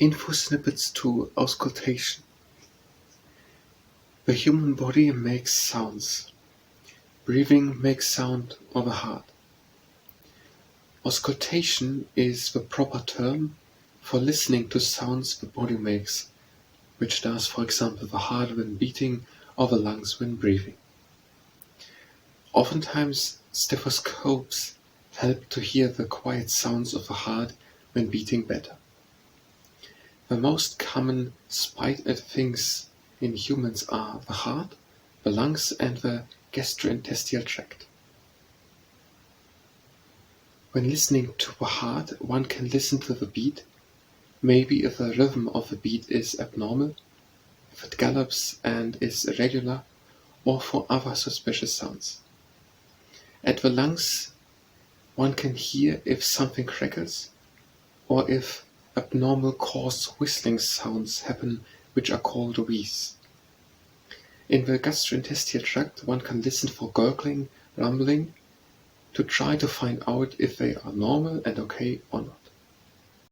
Info snippets to auscultation. The human body makes sounds. Breathing makes sound of the heart. Auscultation is the proper term for listening to sounds the body makes, which does, for example, the heart when beating or the lungs when breathing. Oftentimes, stethoscopes help to hear the quiet sounds of the heart when beating better. The most common spied things in humans are the heart, the lungs, and the gastrointestinal tract. When listening to the heart, one can listen to the beat, maybe if the rhythm of the beat is abnormal, if it gallops and is irregular, or for other suspicious sounds. At the lungs, one can hear if something crackles, or if abnormal coarse whistling sounds happen, which are called wheezes. In the gastrointestinal tract, one can listen for gurgling, rumbling, to try to find out if they are normal and okay or not.